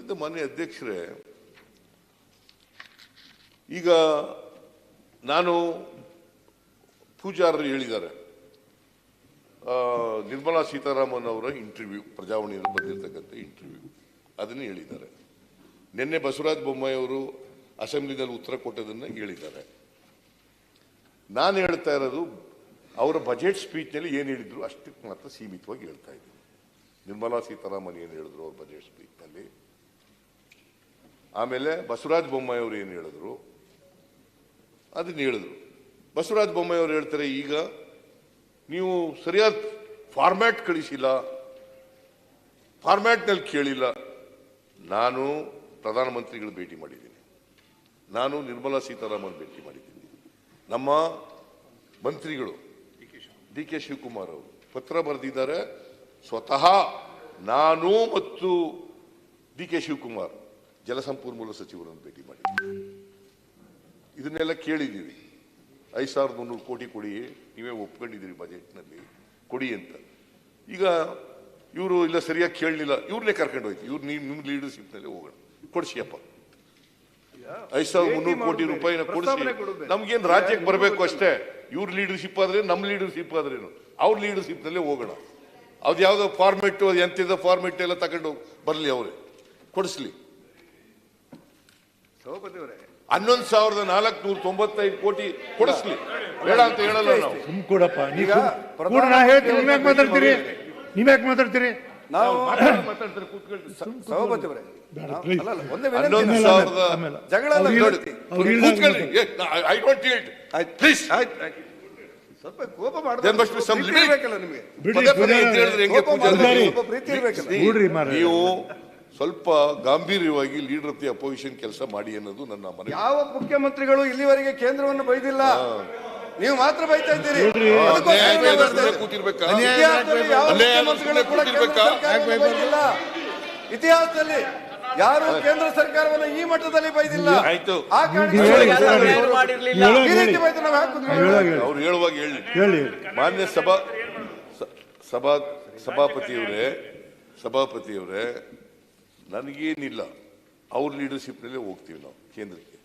ಅದರಿಂದ ಮಾನ್ಯ ಅಧ್ಯಕ್ಷರೇ, ಈಗ ನಾನು ಪೂಜಾರರು ಹೇಳಿದ್ದಾರೆ, ನಿರ್ಮಲಾ ಸೀತಾರಾಮನ್ ಅವರ ಇಂಟರ್ವ್ಯೂ, ಪ್ರಜಾವಾಣಿಯಲ್ಲಿ ಬಂದಿರತಕ್ಕಂಥ ಇಂಟರ್ವ್ಯೂ, ಅದನ್ನು ಹೇಳಿದ್ದಾರೆ. ನಿನ್ನೆ ಬಸವರಾಜ ಬೊಮ್ಮಾಯಿ ಅವರು ಅಸೆಂಬ್ಲಿನಲ್ಲಿ ಉತ್ತರ ಕೊಟ್ಟದನ್ನು ಹೇಳಿದ್ದಾರೆ. ನಾನು ಹೇಳ್ತಾ ಇರೋದು ಅವರ ಬಜೆಟ್ ಸ್ಪೀಚ್ನಲ್ಲಿ ಏನು ಹೇಳಿದ್ರು ಅಷ್ಟಕ್ಕೆ ಮಾತ್ರ ಸೀಮಿತವಾಗಿ ಹೇಳ್ತಾ ಇದ್ದೀನಿ. ನಿರ್ಮಲಾ ಸೀತಾರಾಮನ್ ಏನು ಹೇಳಿದ್ರು ಅವ್ರ ಬಜೆಟ್ ಸ್ಪೀಚ್ನಲ್ಲಿ, ಆಮೇಲೆ ಬಸವರಾಜ ಬೊಮ್ಮಾಯಿ ಅವರು ಏನು ಹೇಳಿದ್ರು ಅದನ್ನ ಹೇಳಿದ್ರು. ಬಸವರಾಜ ಬೊಮ್ಮಾಯಿ ಅವರು ಹೇಳ್ತಾರೆ, ಈಗ ನೀವು ಸರಿಯಾದ ಫಾರ್ಮ್ಯಾಟ್ ಕಳಿಸಿಲ್ಲ, ಫಾರ್ಮ್ಯಾಟ್ನಲ್ಲಿ ಕೇಳಿಲ್ಲ. ನಾನು ಪ್ರಧಾನಮಂತ್ರಿಗಳು ಭೇಟಿ ಮಾಡಿದ್ದೀನಿ, ನಾನು ನಿರ್ಮಲಾ ಸೀತಾರಾಮನ್ ಭೇಟಿ ಮಾಡಿದ್ದೀನಿ, ನಮ್ಮ ಮಂತ್ರಿಗಳು ಡಿ ಕೆ ಶಿವಕುಮಾರ್ ಅವರು ಪತ್ರ ಬರೆದಿದ್ದಾರೆ. ಸ್ವತಃ ನಾನು ಮತ್ತು ಡಿ ಕೆ ಶಿವಕುಮಾರ್ ಜಲಸಂಪನ್ಮೂಲ ಸಚಿವರನ್ನು ಭೇಟಿ ಮಾಡಿದ್ದೀವಿ. ಇದನ್ನೆಲ್ಲ ಕೇಳಿದ್ದೀವಿ. 5,300 ಕೋಟಿ ಕೊಡಿ, ನೀವೇ ಒಪ್ಕೊಂಡಿದ್ದೀರಿ ಬಜೆಟ್ನಲ್ಲಿ ಕೊಡಿ ಅಂತ. ಈಗ ಇವರು ಇಲ್ಲ ಸರಿಯಾಗಿ ಕೇಳಲಿಲ್ಲ, ಇವ್ರನ್ನೇ ಕರ್ಕೊಂಡು ಹೋಯ್ತು. ಇವ್ರು ನಿಮ್ಮ ಲೀಡರ್ಶಿಪ್ನಲ್ಲಿ ಹೋಗೋಣ, ಕೊಡಿಸಿಯಪ್ಪ 5,300 ಕೋಟಿ ರೂಪಾಯಿನ ಕೊಡಿಸಿ, ನಮ್ಗೇನು ರಾಜ್ಯಕ್ಕೆ ಬರಬೇಕು ಅಷ್ಟೇ. ಇವ್ರ ಲೀಡರ್ಶಿಪ್ ಆದ್ರೆ ನಮ್ಮ ಲೀಡರ್ಶಿಪ್ ಆದ್ರೇನು, ಅವ್ರ ಲೀಡರ್ಶಿಪ್ನಲ್ಲೇ ಹೋಗೋಣ. ಅದು ಯಾವುದೋ ಫಾರ್ಮೆಟ್, ಅದು ಎಂತಿದ್ದ ಫಾರ್ಮೆಟ್ ಎಲ್ಲ ತಗೊಂಡು ಬರಲಿ, ಅವರೇ ಕೊಡಿಸ್ಲಿ. 11,495 ಕೋಟಿ ಕೊಡಿಸ್ಲಿ, ಬೇಡ ಅಂತ ಹೇಳಲ್ಲ ನಾವು. ನೀವ್ಯಾಕೆ ಮಾತಾಡ್ತೀರಿ? ನಾವು ಸ್ವಲ್ಪ ಕೋಪ ನೀವು ಸ್ವಲ್ಪ ಗಾಂಭೀರ್ಯವಾಗಿ ಲೀಡರ್ ಆಫ್ ದಿ ಅಪೋಸಿಷನ್ ಕೆಲಸ ಮಾಡಿ ಅನ್ನೋದು ನನ್ನ ಮನವಿ. ಯಾವ ಮುಖ್ಯಮಂತ್ರಿಗಳು ಇಲ್ಲಿವರೆಗೆ ಕೇಂದ್ರವನ್ನು ಬೈದಿಲ್ಲ, ನೀವು ಮಾತ್ರ ಬೈತಾ ಇದ್ದೀರಿ. ಇತಿಹಾಸದಲ್ಲಿ ಯಾರು ಕೇಂದ್ರ ಸರ್ಕಾರವನ್ನು ಈ ಮಟ್ಟದಲ್ಲಿ ಬೈದಿಲ್ಲ. ಅವ್ರು ಹೇಳುವಾಗ ಹೇಳಿ. ಮಾನ್ಯ ಸಭಾಪತಿಯವರೇ, ನನಗೇನಿಲ್ಲ, ಅವ್ರ ಲೀಡರ್ಶಿಪ್ನಲ್ಲೇ ಹೋಗ್ತೀವಿ ನಾವು ಕೇಂದ್ರಕ್ಕೆ.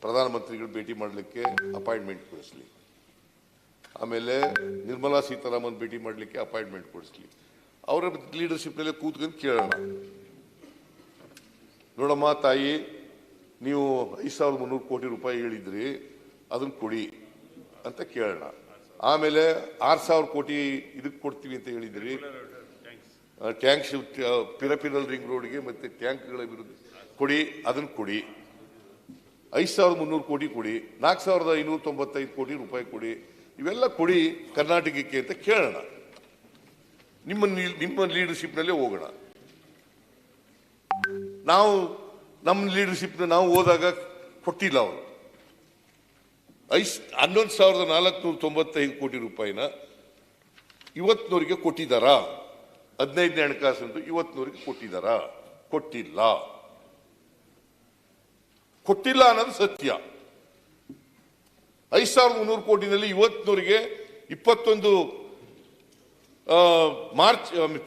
ಪ್ರಧಾನಮಂತ್ರಿಗಳು ಭೇಟಿ ಮಾಡಲಿಕ್ಕೆ ಅಪಾಯಿಂಟ್ಮೆಂಟ್ ಕೊಡಿಸ್ಲಿ, ಆಮೇಲೆ ನಿರ್ಮಲಾ ಸೀತಾರಾಮನ್ ಭೇಟಿ ಮಾಡಲಿಕ್ಕೆ ಅಪಾಯಿಂಟ್ಮೆಂಟ್ ಕೊಡಿಸ್ಲಿ. ಅವರ ಲೀಡರ್ಶಿಪ್ನಲ್ಲೇ ಕೂತ್ಕೊಂಡು ಕೇಳೋಣ, ನೋಡಮ್ಮ ತಾಯಿ, ನೀವು 5,300 ಕೋಟಿ ರೂಪಾಯಿ ಹೇಳಿದ್ರಿ, ಅದನ್ನು ಕೊಡಿ ಅಂತ ಕೇಳೋಣ. ಆಮೇಲೆ 6,000 ಕೋಟಿ ಇದಕ್ಕೆ ಕೊಡ್ತೀವಿ ಅಂತ ಹೇಳಿದ್ರಿ, ಟ್ಯಾಂಕ್ಸ್, ಪಿರಪಿರಲ್ ರಿಂಗ್ ರೋಡ್ಗೆ ಮತ್ತೆ ಟ್ಯಾಂಕ್ಗಳ ವಿರುದ್ಧ ಕೊಡಿ, ಅದನ್ನು ಕೊಡಿ. 5,300 ಕೋಟಿ ಕೊಡಿ, 4,595 ಕೋಟಿ ರೂಪಾಯಿ ಕೊಡಿ, ಇವೆಲ್ಲ ಕೊಡಿ ಕರ್ನಾಟಕಕ್ಕೆ ಅಂತ ಕೇಳೋಣ. ನಿಮ್ಮ ಲೀಡರ್ಶಿಪ್ನಲ್ಲೇ ಹೋಗೋಣ. ನಾವು ನಮ್ಮ ಲೀಡರ್ಶಿಪ್ನ ನಾವು ಹೋದಾಗ ಕೊಟ್ಟಿಲ್ಲ ಅವರು. 11,495 ಕೋಟಿ ರೂಪಾಯಿನ ಇವತ್ತಿನವರಿಗೆ ಕೊಟ್ಟಿದ್ದಾರಾ? 15ನೇ ಹಣಕಾಸು ಅಂತ ಇವತ್ತಿನವರಿಗೆ ಕೊಟ್ಟಿದ್ದಾರಾ? ಕೊಟ್ಟಿಲ್ಲ ಅನ್ನೋದು ಸತ್ಯ. 5,300 ಕೋಟಿನಲ್ಲಿ ಇವತ್ತಿನವರಿಗೆ 21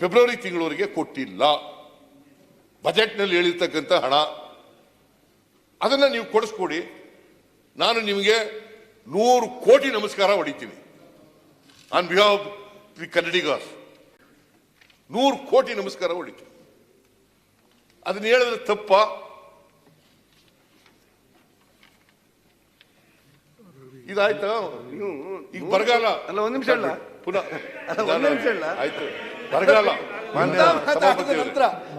ಫೆಬ್ರವರಿ ತಿಂಗಳವರೆಗೆ ಕೊಟ್ಟಿಲ್ಲ. ಬಜೆಟ್ನಲ್ಲಿ ಹೇಳಿರ್ತಕ್ಕಂಥ ಹಣ ಅದನ್ನ ನೀವು ಕೊಡಿಸ್ಕೊಡಿ, ನಾನು ನಿಮಗೆ 100 ಕೋಟಿ ನಮಸ್ಕಾರ ಹೊಡಿತೀನಿ ಆನ್ ಬಿಹಾಫ್ ದಿ ಕನ್ನಡಿಗರ್ಸ್. 100 ಕೋಟಿ ನಮಸ್ಕಾರ ಹೊಡಿತೀನಿ. ಅದನ್ನ ಹೇಳಿದ್ರೆ ತಪ್ಪ? ಇದಾಯ್ತಾ? ಈಗ ಬರಗಾಲ ಅಲ್ಲ, ಒಂದ್ ನಿಮಿಷ ಇಲ್ಲ, ಪುನಃ ಆಯ್ತು, ಬರಗಾಲ.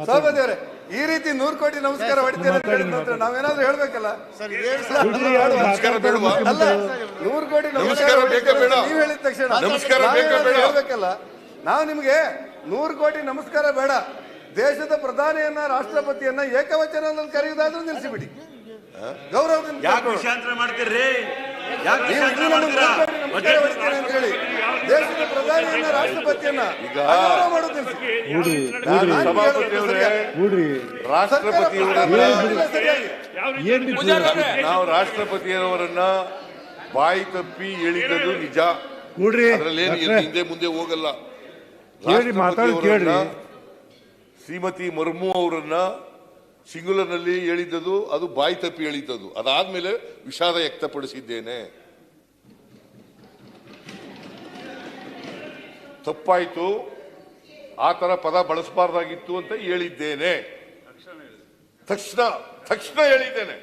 ಸಭಾಪತಿಯವರೇ, ಈ ರೀತಿ 100 ಕೋಟಿ ನಮಸ್ಕಾರ ಹೊಡಿತೇನೆ ಅಂತ ಹೇಳಿದ ನಂತರ ನಾವೇನಾದ್ರೂ ಹೇಳ್ಬೇಕಲ್ಲ? ನಮಸ್ಕಾರ ಬೇಡವಾ? ಅಲ್ಲ, 100 ಕೋಟಿ ನಮಸ್ಕಾರ ನೀವು ಹೇಳಿದ ತಕ್ಷಣ ಹೇಳ್ಬೇಕಲ್ಲ? ನಾವು ನಿಮ್ಗೆ 100 ಕೋಟಿ ನಮಸ್ಕಾರ ಬೇಡ, ದೇಶದ ಪ್ರಧಾನಿಯನ್ನ, ರಾಷ್ಟ್ರಪತಿಯನ್ನ ಏಕವಚನದಲ್ಲಿ ಕರೆಯುವುದಾದ್ರೂ ನಿಲ್ಲಿಸಿಬಿಡಿ, ಗೌರವದಿಂದ. ಹೇಳಿ ದೇಶದ ಪ್ರಧಾನಿಯನ್ನ, ರಾಷ್ಟ್ರಪತಿಯನ್ನ ಮಾಡೋದು ನಿಲ್ಲಿಸಿ. ನಾವು ರಾಷ್ಟ್ರಪತಿಯವರನ್ನ ಬಾಯಿ ತಪ್ಪಿ ಹೇಳಿದ್ದು ನಿಜ, ಅದರಲ್ಲಿ ಹಿಂದೆ ಮುಂದೆ ಹೋಗಲ್ಲ. ಶ್ರೀಮತಿ ಮುರ್ಮು ಅವರನ್ನ ಸಿಂಗುಲರ್ನಲ್ಲಿ ಹೇಳಿದ್ದದು ಅದು ಬಾಯಿ ತಪ್ಪಿ ಹೇಳಿದ್ದದು. ಅದಾದ್ಮೇಲೆ ವಿಷಾದ ವ್ಯಕ್ತಪಡಿಸಿದ್ದೇನೆ. ತಪ್ಪಾಯ್ತು, ಆ ತರ ಪದ ಬಳಸಬಾರ್ದಾಗಿತ್ತು ಅಂತ ಹೇಳಿದ್ದೇನೆ. ತಕ್ಷಣ ಹೇಳಿದ್ದೇನೆ.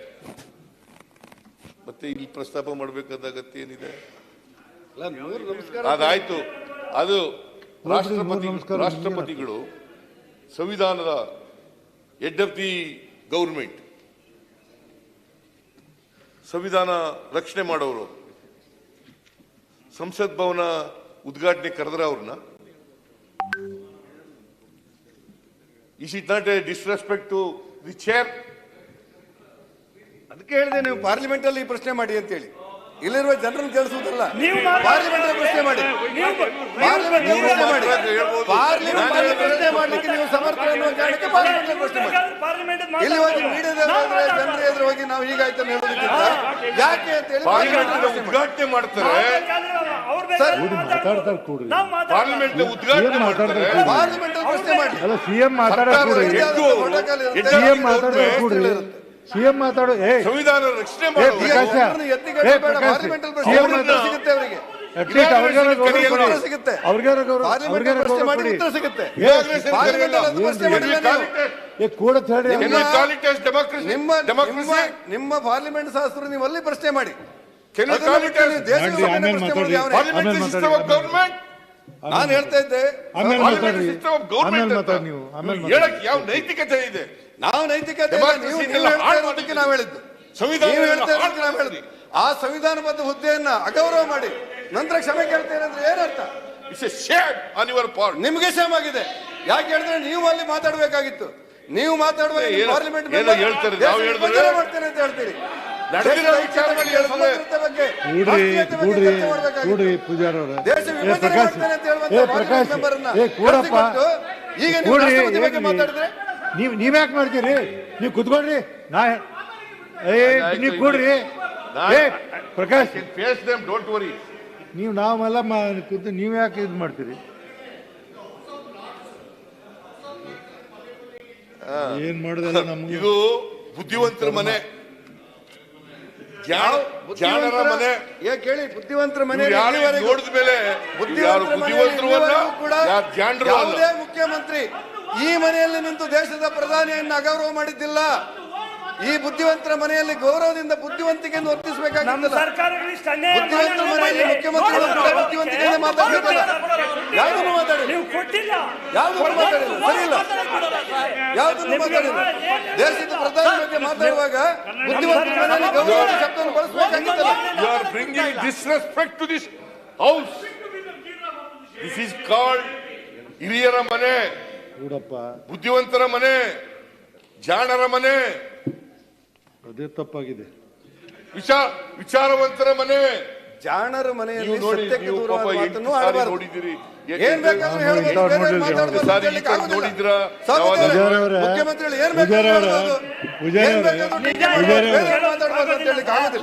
ಮತ್ತೆ ಇಲ್ಲಿ ಪ್ರಸ್ತಾಪ ಮಾಡಬೇಕಾದ ಅಗತ್ಯ ಏನಿದೆ? ಅದಾಯ್ತು. ಅದು ರಾಷ್ಟ್ರಪತಿಗಳು ಸಂವಿಧಾನದ ಹೆಡ್ ಆಫ್ ದಿ ಗೌರ್ಮೆಂಟ್, ಸಂವಿಧಾನ ರಕ್ಷಣೆ ಮಾಡೋರು, ಸಂಸತ್ ಭವನ ಉದ್ಘಾಟನೆ ಕರೆದ್ರ ಅವ್ರನ್ನ. Is it not a disrespect to the chair? ಅದಕ್ಕೆ ಹೇಳಿದೆ ನೀವು ಪಾರ್ಲಿಮೆಂಟ್ ಅಲ್ಲಿ ಪ್ರಶ್ನೆ ಮಾಡಿ ಅಂತ ಹೇಳಿ. ಇಲ್ಲಿರುವ ಜನರನ್ನು ಕೇಳಿಸುವುದಲ್ಲ, ನೀವು ಪಾರ್ಲಿಮೆಂಟ್ ಪ್ರಶ್ನೆ ಮಾಡಿ. ಪಾರ್ಲಿಮೆಂಟ್ ಪ್ರಶ್ನೆ ಮಾಡಲಿಕ್ಕೆ ನೀವು ಸಮರ್ಥ ಅನ್ನುವ ಕಾರಣಕ್ಕೆ ಪಾರ್ಲಿಮೆಂಟ್ ಪ್ರಶ್ನೆ ಮಾಡಿ. ಇಲ್ಲಿ ಹೋಗಿ ಮೀಡಿಯಾದವರಾದ್ರೆ ಜನರ ಎದುರು ಹೋಗಿ ನಾವು ಹೀಗಾಯ್ತು ಅಂತ ಹೇಳೋದಕ್ಕಿಂತ ಯಾಕೆ ಅಂತ ಹೇಳಿ ಉದ್ಘಾಟನೆ ಮಾಡ್ತಾರೆ. ಪಾರ್ಲಿಮೆಂಟ್ ಉದ್ಘಾಟನೆ ಮಾಡ್ತಾರೆ. ಪಾರ್ಲಿಮೆಂಟ್ ಪ್ರಶ್ನೆ ಮಾಡಿ. ಅಲ್ಲ, ಸಿಎಂ ಮಾತಾಡೋದು ಸಿಎಂ ಮಾತಾಡೋ ಸಂವಿಧಾನ ರಕ್ಷಣೆ ನಿಮ್ಮ ಪಾರ್ಲಿಮೆಂಟ್ ಶಾಸ್ತ್ರ ನೀವು ಅಲ್ಲಿ ಪ್ರಶ್ನೆ ಮಾಡಿ. ನಾನು ಹೇಳ್ತಾ ಇದ್ದೆ, ಯಾವ ನೈತಿಕತೆ ಇದೆ? ನಾವು ನೈತಿಕತೆ ನಾವು ಹೇಳಿದ್ದು ಆ ಸಂವಿಧಾನಬದ್ಧ ಹುದ್ದೆಯನ್ನ ಅಗೌರವ ಮಾಡಿ ನಂತರ ಕ್ಷಮೆ ಕೇಳ್ತೇನೆ ಅಂದ್ರೆ ಏನರ್ಥ? ನಿಮ್ಗೆ ಕ್ಷಮ ಆಗಿದೆ. ಯಾಕೆ ಹೇಳಿದ್ರೆ ನೀವು ಅಲ್ಲಿ ಮಾತಾಡ್ಬೇಕಾಗಿತ್ತು. ನೀವು ಮಾತಾಡುವಾಗ ಪಾರ್ಲಿಮೆಂಟ್ ಮಾಡ್ತೇನೆ ಅಂತ ಹೇಳ್ತೀರಿ. ದೇಶ ವಿಭಜನೆ ಮಾಡ್ತೇನೆ ಅಂತ ಹೇಳುವಂತ ಈಗ ನೀವು ರಾಷ್ಟ್ರಪತಿ ಬಗ್ಗೆ ಮಾತಾಡಿದ್ರೆ ನೀವ್ಯಾಕೆ ಮಾಡ್ತೀರಿ? ನೀವು ಕುತ್ಕೊಳ್ರಿ. ನೀವು ಕೂಡ್ರಿ. ಪ್ರಕಾಶ್, ನೀವು ನಾವೆಲ್ಲ ಕೂತು ನೀವ್ ಯಾಕೆ ಇದು ಮಾಡ್ತೀರಿ? ಏನ್ ಮಾಡೋದಲ್ಲ ನಮ್ಗೆ. ಇದು ಬುದ್ಧಿವಂತರ ಮನೆ, ಜಾಣರ ಮನೆ. ಕೇಳಿ, ಬುದ್ಧಿವಂತರ ಮನೆ ನೋಡಿದ ಮೇಲೆ ಯಾವುದೇ ಮುಖ್ಯಮಂತ್ರಿ ಈ ಮನೆಯಲ್ಲಿ ನಿಂತು ದೇಶದ ಪ್ರಧಾನಿಯನ್ನು ಅಗೌರವ ಮಾಡಿದ್ದಿಲ್ಲ. ಈ ಬುದ್ಧಿವಂತರ ಮನೆಯಲ್ಲಿ ಗೌರವದಿಂದ ಬುದ್ಧಿವಂತಿಕೆಯನ್ನು ವರ್ತಿಸಬೇಕಾಗಿಲ್ಲ. ಬುದ್ಧಿವಂತರ ಮನೆಯಲ್ಲಿ ಮುಖ್ಯಮಂತ್ರಿಗಳು ಬುದ್ಧಿವಂತಿಕೆಯಿಂದ ಮಾತಾಡಬೇಕಲ್ಲ. ಯಾವುದನ್ನು ಮಾತಾಡಿಲ್ಲ, ಯಾವುದನ್ನು ಮಾತಾಡಿಲ್ಲ, ಸರಿ ಇಲ್ಲ, ಯಾವುದನ್ನು ಮಾತಾಡಿಲ್ಲ. ದೇಶದ ಪ್ರಧಾನಿ ಬಗ್ಗೆ ಮಾತಾಡುವಾಗ ಬುದ್ಧಿವಂತರ ಮನೆಯಲ್ಲಿ ಗೌರವದ ಶಬ್ದವನ್ನು ಬಳಸಬೇಕಾಗಿತ್ತಲ್ಲ. You are bringing disrespect to this house. This is called ಹಿರಿಯರ ಮನೆ, ಬುದ್ಧಿವಂತರ ಮನೆ, ಜಾಣರ ಮನೆ. ಅದೇ ತಪ್ಪಾಗಿದೆ. ವಿಚಾರವಂತರ ಮನೆ. ಜಾಣರ ಮನೆಯಲ್ಲಿ ಸತ್ಯಕ್ಕೆ ದೂರವಾದ ಮಾತನ್ನು ಆಡಬಾರದು. ನೋಡಿದಿರಿ, ಏನ್ ಬೇಕಾದ್ರೂ ಹೇಳ್ಬೋದು, ನೋಡಿದ್ರ ಮುಖ್ಯಮಂತ್ರಿಗಳು ಏನ್ ಬೇಕಾದ್ರೂ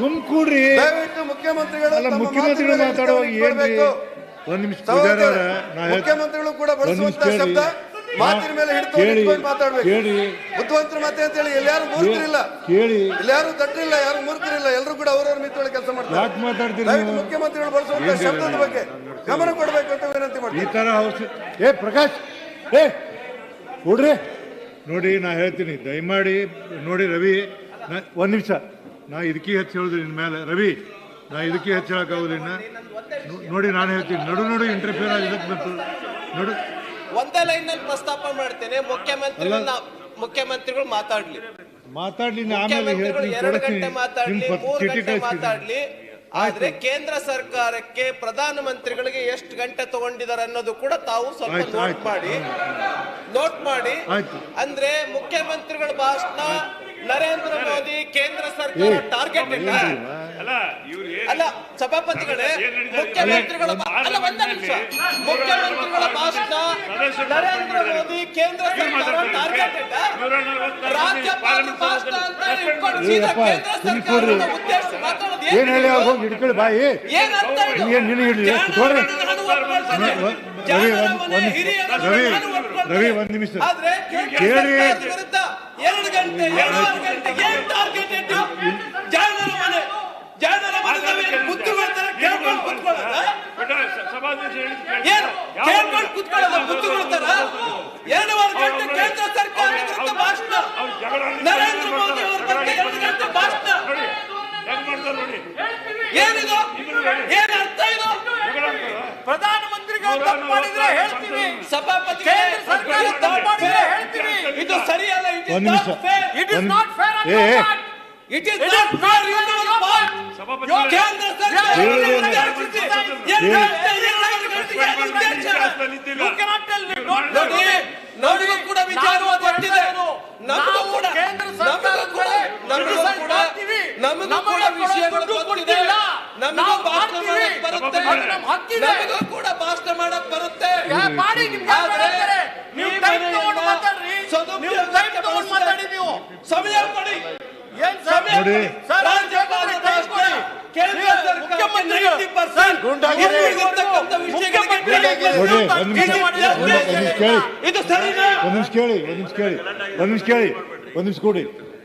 ಸುಮ್ಕೂಡ್ರಿ. ದಯವಿಟ್ಟು ಮುಖ್ಯಮಂತ್ರಿಗಳು ಮಾತಾಡುವಾಗ ಒಂದ್ ನಿಮಿಷ ಮುಖ್ಯಮಂತ್ರಿಗಳು ಕೂಡ ಬಳಸುವಂತ ಶಬ್ದ ಮಾತಿನ ಮೇಲೆ ಹಿಡಿದು ಮಾತಾಡ್ಬೇಕು. ಬುದ್ಧಿವಂತರ ಮಾತೆ ಅಂತ ಹೇಳಿ ಎಲ್ಲಾರು ಮೂರ್ಖರಿಲ್ಲ, ಎಲ್ಲಾರು ದಡ್ರಿಲ್ಲ, ಯಾರು ಮೂರ್ಖರಿಲ್ಲ, ಎಲ್ಲರೂ ಕೂಡ ಅವ್ರವ್ರ ಮಿತ್ತೊಳಗೆ ಕೆಲಸ ಮಾಡ್ತಾರೆ. ಮುಖ್ಯಮಂತ್ರಿಗಳು ಬಳಸುವಂತ ಶಬ್ದದ ಬಗ್ಗೆ ಗಮನ ಕೊಡಬೇಕು ಅಂತ ವಿನಂತಿ ಮಾಡ್ತೀನಿ. ಈ ತರ ಪ್ರಕಾಶ್ ಕೊಡ್ರಿ. ನೋಡಿ, ನಾ ಹೇಳ್ತೀನಿ, ದಯಮಾಡಿ ನೋಡಿ ರವಿ, ಒಂದ್ ನಿಮಿಷ, ನಾ ಇದಕ್ಕೆ ಹೆಚ್ಚು ಹೇಳುದು ನಿನ್ ಮೇಲೆ. ರವಿ, ನಾ ಇದಕ್ಕೆ ಹೆಚ್ಚು ಹೇಳಕ್ಕಾಗುದಿಲ್ಲ. ನೋಡಿ, ನಾನು ಹೇಳ್ತೀನಿ, ನಡು ಇಂಟರ್ಫಿಯರ್ ಇದಕ್ಕೆ ಬಂತು. ನೋಡು, ಒಂದೇ ಲೈನ್ ನಲ್ಲಿ ಪ್ರಸ್ತಾಪ ಮಾಡ್ತೇನೆ. ಮುಖ್ಯಮಂತ್ರಿಗಳು ಮಾತಾಡ್ಲಿ, ಆಮೇಲೆ 2 ಗಂಟೆ ಮಾತಾಡ್ಲಿ, 3 ಗಂಟೆ ಮಾತಾಡ್ಲಿ. ಆದ್ರೆ ಕೇಂದ್ರ ಸರ್ಕಾರಕ್ಕೆ ಪ್ರಧಾನಮಂತ್ರಿಗಳಿಗೆ ಎಷ್ಟು ಗಂಟೆ ತಗೊಂಡಿದ್ದಾರೆ ಅನ್ನೋದು ಕೂಡ ತಾವು ಸ್ವಲ್ಪ ನೋಟ್ ಮಾಡಿ. ಅಂದ್ರೆ ಮುಖ್ಯಮಂತ್ರಿಗಳ ಭಾಷಣ, ನರೇಂದ್ರ ಮೋದಿ ಕೇಂದ್ರ ಸರ್ಕಾರ ಟಾರ್ಗೆಟ್ ಅಲ್ಲ ಸಭಾಪತಿಗಳೇ, ಮುಖ್ಯಮಂತ್ರಿಗಳ ಭಾಷಣ, ನರೇಂದ್ರ ಮೋದಿ ಕೇಂದ್ರ ಸರ್ಕಾರ ಟಾರ್ಗೆಟ್ ರಾಜ್ಯಪಾಲ ಭಾಷಣ ಅಂತ ಇಟ್ಕೊಂಡು ಸೀದಾ ಕೇಂದ್ರ ಸರ್ಕಾರದ ಉದ್ದೇಶ ಮಾತಾಡೋದು ಏನ್ ಹೇಳಿ ಹಿಡ್ಕೊಳ್ಳಿ ಬಾಯಿ. ರವಿ ಒಂದು ನಿಮಿಷ ಆದ್ರೆ ಕೇಂದ್ರ ಕೇಳಿ. ಸರ್ಕಾರದ ವಿರುದ್ಧ 2 ಗಂಟೆ 2.5 ಗಂಟೆಗೆ ಏನ್ ಟಾರ್ಗೆಟ್ ಇಟ್ಟು ಜನರ ಮನದಲ್ಲಿ ಬುದ್ಧಿಗಳ ತರ ಕೇಳ್ಕೊಂಡು ಕೂತ್ಕೊಳ್ಳೋದ ಏನು ಕೇಳ್ಕೊಂಡು ಕೂತ್ಕೊಳ್ಳೋದ ಬುದ್ಧಿಗಳ ತರ 2.5 ಗಂಟೆ ಕೇಂದ್ರ ಸರ್ಕಾರದ ವಿರುದ್ಧ ಭಾಷಣ ನರೇಂದ್ರ ಮೋದಿ ಅವರ ಬಗ್ಗೆ 2 ಗಂಟೆ ಭಾಷಣ ಏನಿದು ಏನ್ ಅರ್ಥ ಇದು ಪ್ರಧಾನಮಂತ್ರಿಗಳು ತಪ್ಪು ಮಾಡಿದ್ರೆ ಹೇಳ್ತೀವಿ ಸಭಾಪತಿ ಸರ್ಕಾರ ತಪ್ಪು ಮಾಡಿದ್ರೆ ಹೇಳ್ತೀವಿ ಇದು ಸರಿಯಲ್ಲ ಒಂದು ನಿಮಿಷ it is not fair it is not fair ಕೇಂದ್ರ ಸರ್ಕಾರ ನಮಗೂ ಕೂಡ ವಿಚಾರ ಗೊತ್ತಿದೆ ನಮಗೂ ಕೂಡ ವಿಷಯಗಳು ಗೊತ್ತಿದೆ ನಮಗೂ ಭಾಷಣ ಮಾಡಕ್ ಬರುತ್ತೆ ನಮಗೂ ಕೂಡ ಭಾಷಣ ಮಾಡಕ್ ಬರುತ್ತೆ ಸಮಯ ಕೊಡಿ ನೋಡಿ ಒಂದು ನಿಮಿಷ ಕೊಡಿ.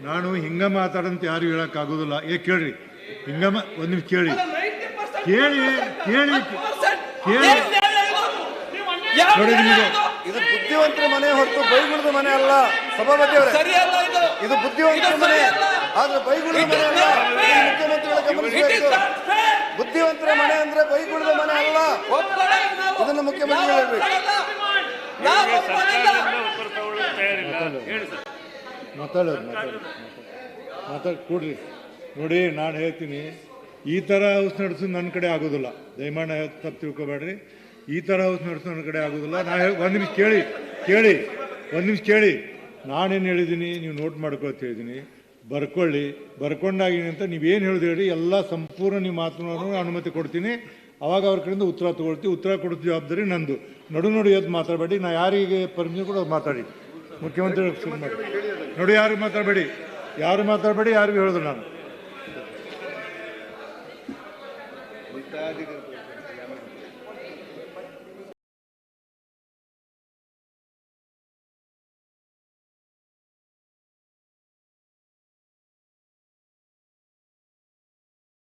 ನಾನು ಹಿಂಗ ಮಾತಾಡಂತ ಯಾರು ಹೇಳಕ್ ಆಗೋದಿಲ್ಲ. ಕೇಳ್ರಿ ಹಿಂಗ ಒಂದು ನಿಮಿಷ ಕೇಳಿ ನೋಡಿ ನಿಮಗೆ ಇದು ಬುದ್ಧಿವಂತರ ಮನೆ ಹೊರತು ಬೈಗುಳದ ಮನೆ ಅಲ್ಲ ಸಭಾಪತಿ ಅವರೇ. ಇದು ಬುದ್ಧಿವಂತರ ಮನೆ ಆದ್ರೆ ಬೈಗುಳದ ಮನೆ ಅಲ್ಲ. ಮುಖ್ಯಮಂತ್ರಿಗಳ ಗಮನಿಸಬೇಕು. ಬುದ್ಧಿವಂತರ ಮನೆ ಅಂದ್ರೆ ಬೈಗುಳದ ಮನೆ ಅಲ್ಲ. ಇದನ್ನ ಮುಖ್ಯಮಂತ್ರಿಗಳು ಹೇಳ್ಬೇಕು. ಕೊಡ್ರಿ. ನೋಡಿ ನಾನು ಹೇಳ್ತೀನಿ, ಈ ಥರ ಹೌಸ್ ನಡೆಸೋದು ನನ್ನ ಕಡೆ ಆಗೋದಿಲ್ಲ. ದಯಮಾಡಿ ತಪ್ಪು ತಿಳ್ಕೊಬೇಡ್ರಿ. ಈ ಥರ ಹೌಸ್ ನಡೆಸೋದು ನನ್ನ ಕಡೆ ಆಗೋದಿಲ್ಲ. ಒಂದು ನಿಮಿಷ ಕೇಳಿ. ನಾನೇನು ಹೇಳಿದ್ದೀನಿ ನೀವು ನೋಟ್ ಮಾಡ್ಕೊಳ್ತ ಹೇಳಿದ್ದೀನಿ. ಬರ್ಕೊಳ್ಳಿ. ಬರ್ಕೊಂಡಾಗಿನಿ ಅಂತ ನೀವೇನು ಹೇಳಿದ್ರಿ ಹೇಳಿ, ಎಲ್ಲ ಸಂಪೂರ್ಣ ನೀವು ಮಾತನಾಡೋ ಅನುಮತಿ ಕೊಡ್ತೀನಿ. ಅವಾಗ ಅವ್ರ ಕಡೆಯಿಂದ ಉತ್ತರ ತೊಗೊಳ್ತೀವಿ. ಉತ್ತರ ಕೊಡೋ ಜವಾಬ್ದಾರಿ ನಂದು. ನಡು ಎದ್ದು ಮಾತಾಡಬೇಡಿ. ನಾ ಯಾರಿಗೆ ಪರ್ಮಿಷನ್ ಕೂಡ ಮಾತಾಡಿ. ಮುಖ್ಯಮಂತ್ರಿ ಮಾಡಿ ನೋಡಿ. ಯಾರು ಮಾತಾಡಬೇಡಿ, ಯಾರಿಗೂ ಹೇಳಿದ್ರು ನಾನು.